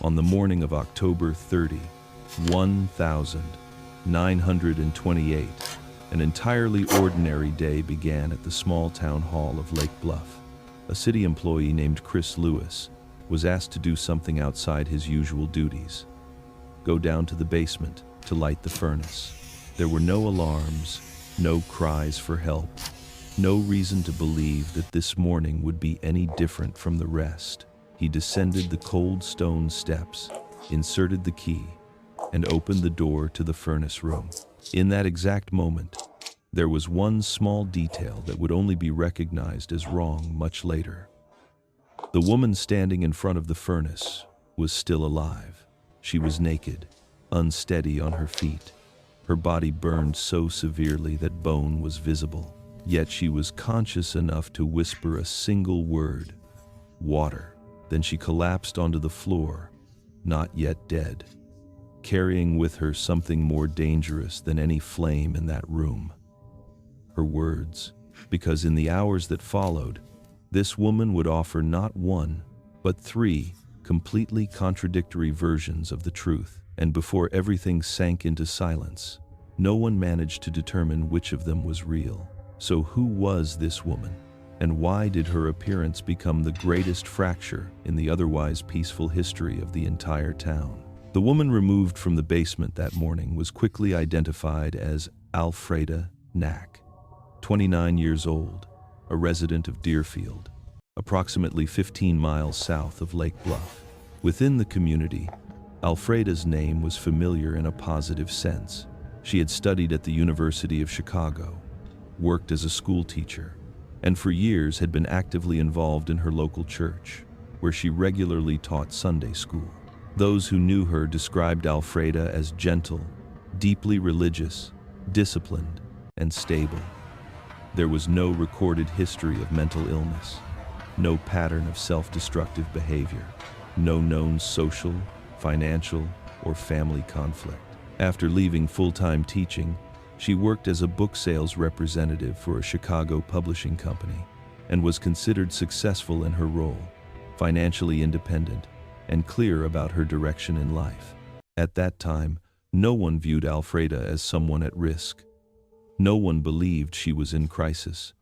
On the morning of October 30, 1928, an entirely ordinary day began at the small town hall of Lake Bluff. A city employee named Chris Lewis was asked to do something outside his usual duties. Go down to the basement to light the furnace. There were no alarms, no cries for help, no reason to believe that this morning would be any different from the rest. He descended the cold stone steps, inserted the key, and opened the door to the furnace room. In that exact moment, there was one small detail that would only be recognized as wrong much later. The woman standing in front of the furnace was still alive. She was naked, unsteady on her feet. Her body burned so severely that bone was visible. Yet she was conscious enough to whisper a single word, "Water." Then she collapsed onto the floor, not yet dead, carrying with her something more dangerous than any flame in that room. Her words, because in the hours that followed, this woman would offer not one, but three completely contradictory versions of the truth. And before everything sank into silence, no one managed to determine which of them was real. So who was this woman? And why did her appearance become the greatest fracture in the otherwise peaceful history of the entire town? The woman removed from the basement that morning was quickly identified as Alfreda Knack, 29 years old, a resident of Deerfield, approximately 15 miles south of Lake Bluff. Within the community, Alfreda's name was familiar in a positive sense. She had studied at the University of Chicago, worked as a school teacher, and for years had been actively involved in her local church, where she regularly taught Sunday school. Those who knew her described Alfreda as gentle, deeply religious, disciplined, and stable. There was no recorded history of mental illness, no pattern of self-destructive behavior, no known social, financial, or family conflict. After leaving full-time teaching, she worked as a book sales representative for a Chicago publishing company and was considered successful in her role, financially independent, and clear about her direction in life. At that time, no one viewed Alfreda as someone at risk. No one believed she was in crisis.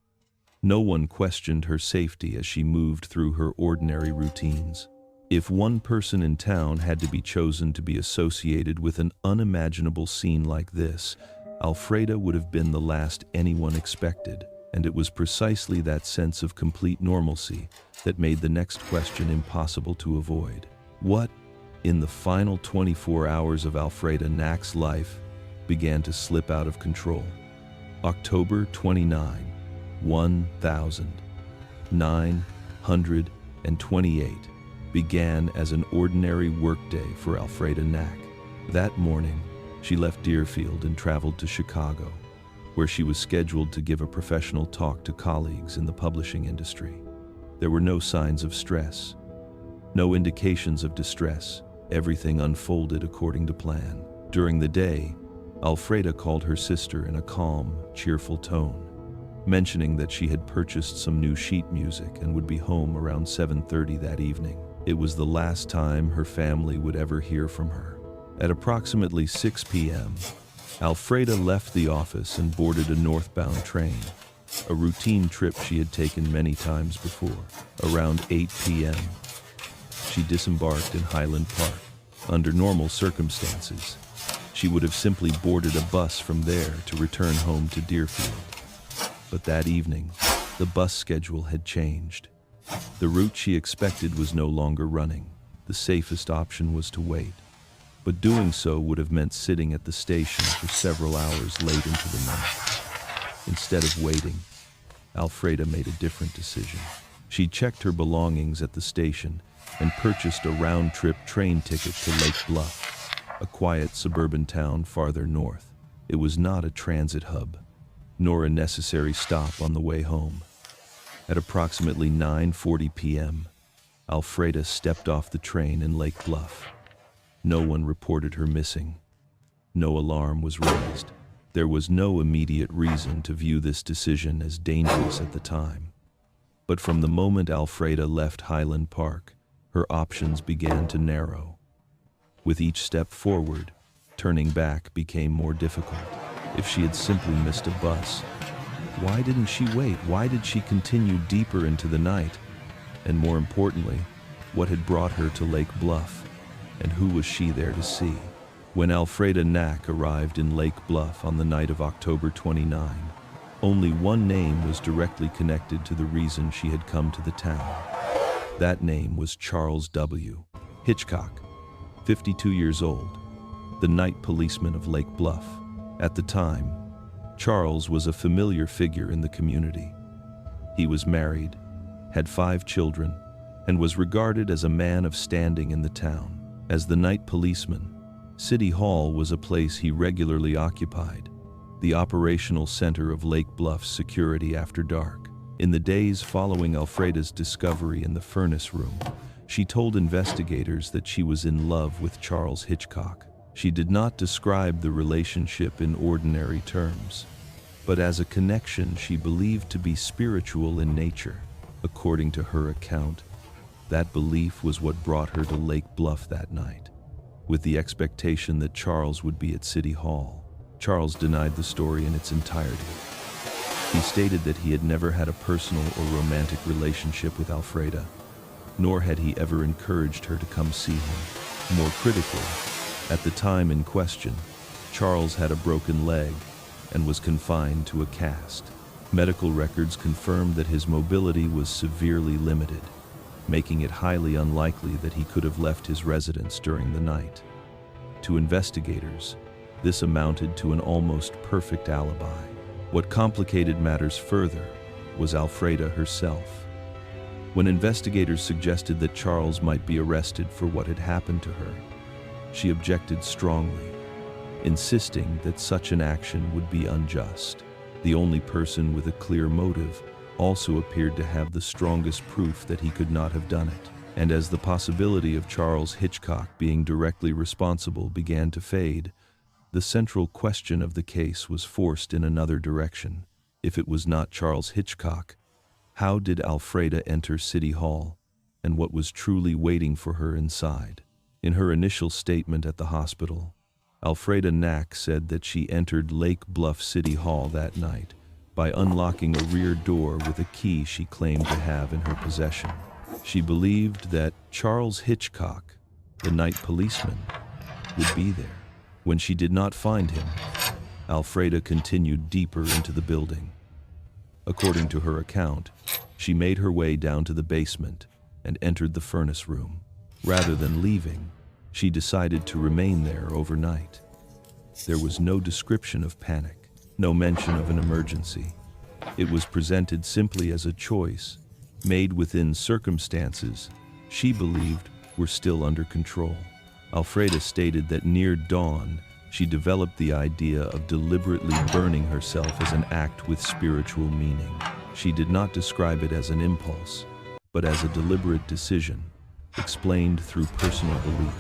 No one questioned her safety as she moved through her ordinary routines. If one person in town had to be chosen to be associated with an unimaginable scene like this, Alfreda would have been the last anyone expected, and it was precisely that sense of complete normalcy that made the next question impossible to avoid. What, in the final 24 hours of Alfreda Knack's life, began to slip out of control? October 29, 1928 began as an ordinary workday for Alfreda Knack. That morning, she left Deerfield and traveled to Chicago, where she was scheduled to give a professional talk to colleagues in the publishing industry. There were no signs of stress, no indications of distress. Everything unfolded according to plan. During the day, Alfreda called her sister in a calm, cheerful tone, mentioning that she had purchased some new sheet music and would be home around 7:30 that evening. It was the last time her family would ever hear from her. At approximately 6 p.m., Alfreda left the office and boarded a northbound train, a routine trip she had taken many times before. Around 8 p.m., she disembarked in Highland Park. Under normal circumstances, she would have simply boarded a bus from there to return home to Deerfield. But that evening, the bus schedule had changed. The route she expected was no longer running. The safest option was to wait, but doing so would have meant sitting at the station for several hours late into the night. Instead of waiting, Alfreda made a different decision. She checked her belongings at the station and purchased a round-trip train ticket to Lake Bluff, a quiet suburban town farther north. It was not a transit hub, nor a necessary stop on the way home. At approximately 9:40 p.m., Alfreda stepped off the train in Lake Bluff. No one reported her missing. No alarm was raised. There was no immediate reason to view this decision as dangerous at the time. But from the moment Alfreda left Highland Park, her options began to narrow. With each step forward, turning back became more difficult. If she had simply missed a bus, why didn't she wait? Why did she continue deeper into the night? And more importantly, what had brought her to Lake Bluff? And who was she there to see? When Alfreda Knack arrived in Lake Bluff on the night of October 29, only one name was directly connected to the reason she had come to the town. That name was Charles W. Hitchcock, 52 years old, the night policeman of Lake Bluff. At the time, Charles was a familiar figure in the community. He was married, had 5 children, and was regarded as a man of standing in the town. As the night policeman, City Hall was a place he regularly occupied, the operational center of Lake Bluff's security after dark. In the days following Alfreda's discovery in the furnace room, she told investigators that she was in love with Charles Hitchcock. She did not describe the relationship in ordinary terms, but as a connection she believed to be spiritual in nature. According to her account, that belief was what brought her to Lake Bluff that night, with the expectation that Charles would be at City Hall. Charles denied the story in its entirety. He stated that he had never had a personal or romantic relationship with Alfreda, nor had he ever encouraged her to come see him. More critically, at the time in question, Charles had a broken leg and was confined to a cast. Medical records confirmed that his mobility was severely limited, making it highly unlikely that he could have left his residence during the night. To investigators, this amounted to an almost perfect alibi. What complicated matters further was Alfreda herself. When investigators suggested that Charles might be arrested for what had happened to her, she objected strongly, insisting that such an action would be unjust. The only person with a clear motive also appeared to have the strongest proof that he could not have done it. And as the possibility of Charles Hitchcock being directly responsible began to fade, the central question of the case was forced in another direction. If it was not Charles Hitchcock, how did Alfreda enter City Hall, and what was truly waiting for her inside? In her initial statement at the hospital, Alfreda Knack said that she entered Lake Bluff City Hall that night by unlocking a rear door with a key she claimed to have in her possession. She believed that Charles Hitchcock, the night policeman, would be there. When she did not find him, Alfreda continued deeper into the building. According to her account, she made her way down to the basement and entered the furnace room. Rather than leaving, she decided to remain there overnight. There was no description of panic, no mention of an emergency. It was presented simply as a choice, made within circumstances she believed were still under control. Alfreda stated that near dawn, she developed the idea of deliberately burning herself as an act with spiritual meaning. She did not describe it as an impulse, but as a deliberate decision, explained through personal belief.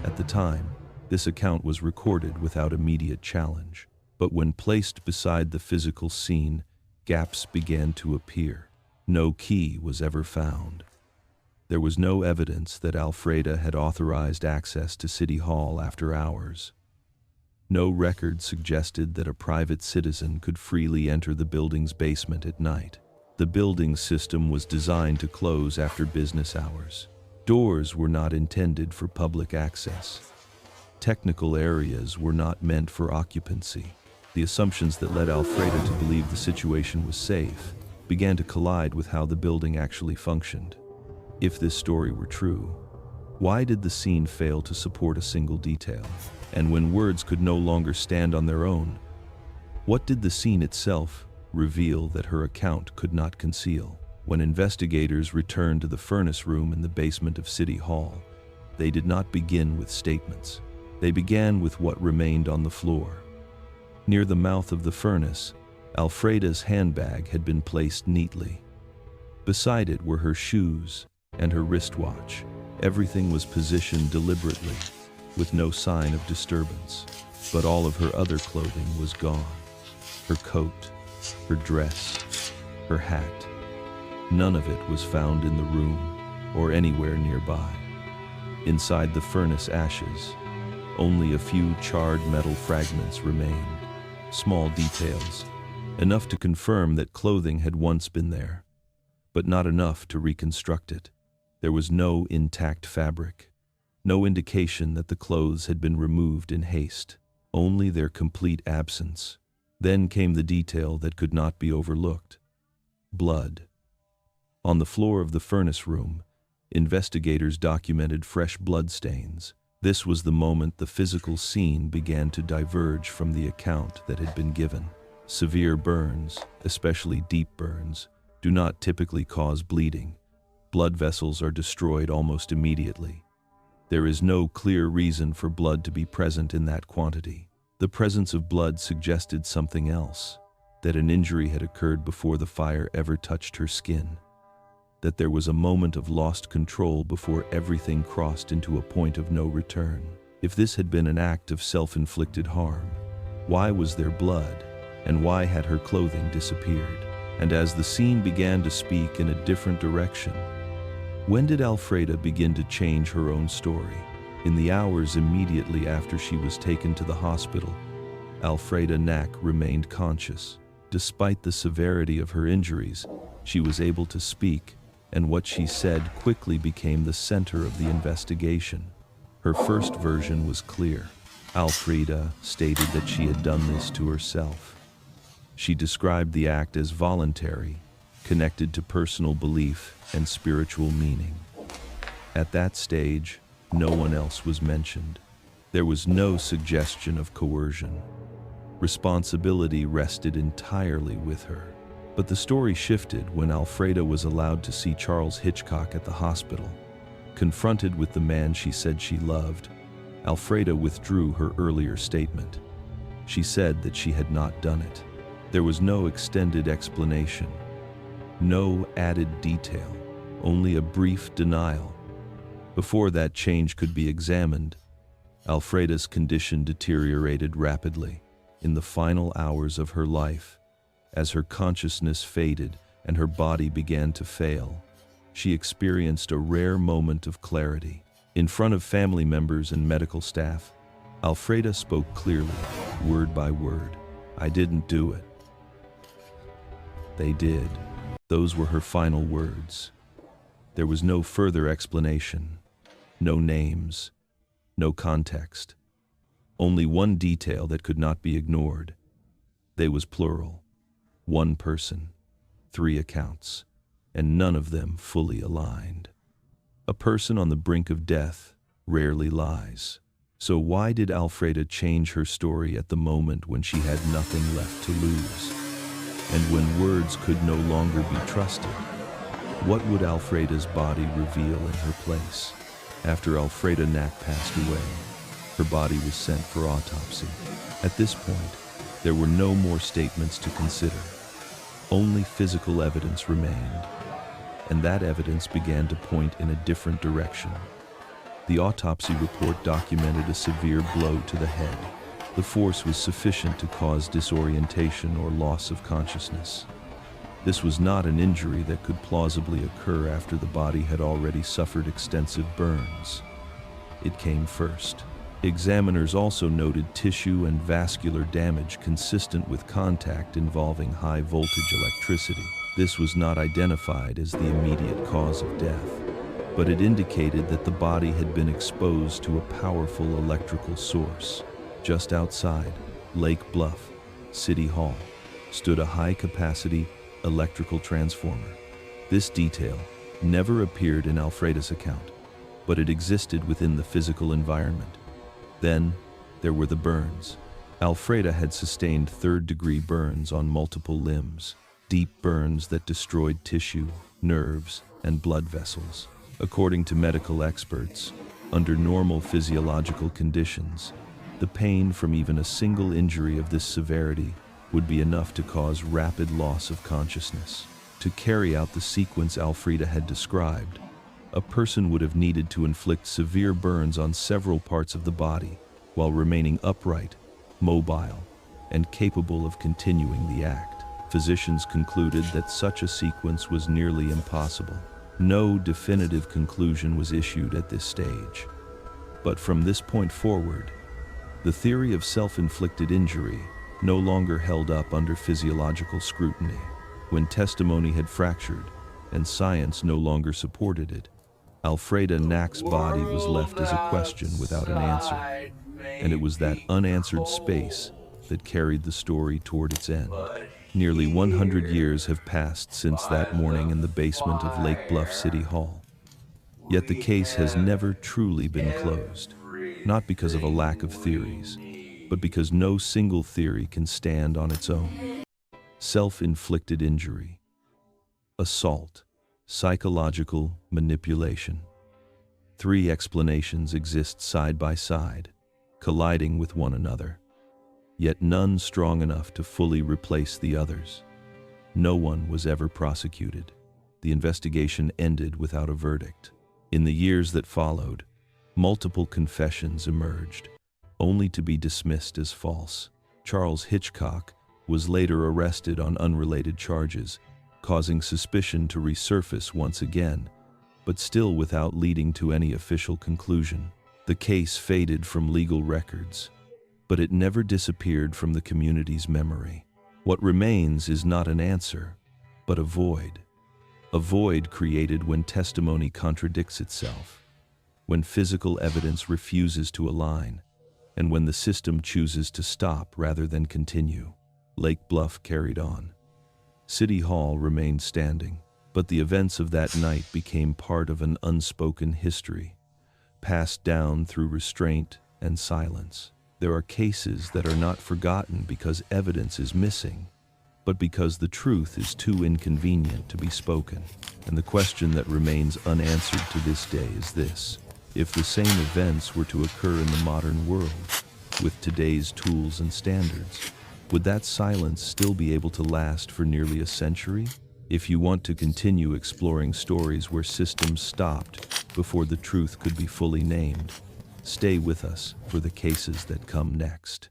At the time, this account was recorded without immediate challenge, but when placed beside the physical scene, gaps began to appear. No key was ever found. There was no evidence that Alfreda had authorized access to City Hall after hours. No record suggested that a private citizen could freely enter the building's basement at night. The building system was designed to close after business hours. Doors were not intended for public access. Technical areas were not meant for occupancy. The assumptions that led Alfreda to believe the situation was safe began to collide with how the building actually functioned. If this story were true, why did the scene fail to support a single detail? And when words could no longer stand on their own, what did the scene itself reveal that her account could not conceal? When investigators returned to the furnace room in the basement of City Hall, they did not begin with statements. They began with what remained on the floor. Near the mouth of the furnace, Alfreda's handbag had been placed neatly. Beside it were her shoes and her wristwatch. Everything was positioned deliberately, with no sign of disturbance. But all of her other clothing was gone. Her coat, her dress, her hat. None of it was found in the room or anywhere nearby. Inside the furnace ashes, only a few charred metal fragments remained. Small details, enough to confirm that clothing had once been there, but not enough to reconstruct it. There was no intact fabric, no indication that the clothes had been removed in haste, only their complete absence. Then came the detail that could not be overlooked: blood. On the floor of the furnace room, investigators documented fresh blood stains. This was the moment the physical scene began to diverge from the account that had been given. Severe burns, especially deep burns, do not typically cause bleeding. Blood vessels are destroyed almost immediately. There is no clear reason for blood to be present in that quantity. The presence of blood suggested something else, that an injury had occurred before the fire ever touched her skin, that there was a moment of lost control before everything crossed into a point of no return. If this had been an act of self-inflicted harm, why was there blood, and why had her clothing disappeared? And as the scene began to speak in a different direction, when did Alfreda begin to change her own story? In the hours immediately after she was taken to the hospital, Alfreda Knack remained conscious. Despite the severity of her injuries, she was able to speak, and what she said quickly became the center of the investigation. Her first version was clear. Alfreda stated that she had done this to herself. She described the act as voluntary, connected to personal belief and spiritual meaning. At that stage, no one else was mentioned. There was no suggestion of coercion. Responsibility rested entirely with her. But the story shifted when Alfreda was allowed to see Charles Hitchcock at the hospital. Confronted with the man she said she loved, Alfreda withdrew her earlier statement. She said that she had not done it. There was no extended explanation, no added detail, only a brief denial. Before that change could be examined, Alfreda's condition deteriorated rapidly. In the final hours of her life, as her consciousness faded and her body began to fail, she experienced a rare moment of clarity. In front of family members and medical staff, Alfreda spoke clearly, word by word. "I didn't do it. They did." Those were her final words. There was no further explanation, no names, no context. Only one detail that could not be ignored. They was plural. One person, three accounts, and none of them fully aligned. A person on the brink of death rarely lies. So why did Alfreda change her story at the moment when she had nothing left to lose? And when words could no longer be trusted, what would Alfreda's body reveal in her place? After Alfreda Knack passed away, her body was sent for autopsy. At this point, there were no more statements to consider. Only physical evidence remained, and that evidence began to point in a different direction. The autopsy report documented a severe blow to the head. The force was sufficient to cause disorientation or loss of consciousness. This was not an injury that could plausibly occur after the body had already suffered extensive burns. It came first. Examiners also noted tissue and vascular damage consistent with contact involving high-voltage electricity. This was not identified as the immediate cause of death, but it indicated that the body had been exposed to a powerful electrical source. Just outside Lake Bluff City Hall stood a high-capacity electrical transformer. This detail never appeared in Alfreda's account, but it existed within the physical environment. Then, there were the burns. Alfreda had sustained third-degree burns on multiple limbs, deep burns that destroyed tissue, nerves, and blood vessels. According to medical experts, under normal physiological conditions, the pain from even a single injury of this severity would be enough to cause rapid loss of consciousness. To carry out the sequence Alfreda had described, a person would have needed to inflict severe burns on several parts of the body while remaining upright, mobile, and capable of continuing the act. Physicians concluded that such a sequence was nearly impossible. No definitive conclusion was issued at this stage. But from this point forward, the theory of self-inflicted injury no longer held up under physiological scrutiny. When testimony had fractured and science no longer supported it, Alfreda Knack's body was left as a question without an answer. And it was that unanswered space that carried the story toward its end. Nearly 100 years have passed since that morning in the basement of Lake Bluff City Hall. Yet the case has never truly been closed, not because of a lack of theories, but because no single theory can stand on its own. Self-inflicted injury, assault, psychological manipulation. Three explanations exist side by side, colliding with one another, yet none strong enough to fully replace the others. No one was ever prosecuted. The investigation ended without a verdict. In the years that followed, multiple confessions emerged, only to be dismissed as false. Charles Hitchcock was later arrested on unrelated charges, causing suspicion to resurface once again, but still without leading to any official conclusion. The case faded from legal records, but it never disappeared from the community's memory. What remains is not an answer, but a void created when testimony contradicts itself, when physical evidence refuses to align, and when the system chooses to stop rather than continue. Lake Bluff carried on. City Hall remained standing, but the events of that night became part of an unspoken history, passed down through restraint and silence. There are cases that are not forgotten because evidence is missing, but because the truth is too inconvenient to be spoken. And the question that remains unanswered to this day is this: if the same events were to occur in the modern world, with today's tools and standards, would that silence still be able to last for nearly a century? If you want to continue exploring stories where systems stopped before the truth could be fully named, stay with us for the cases that come next.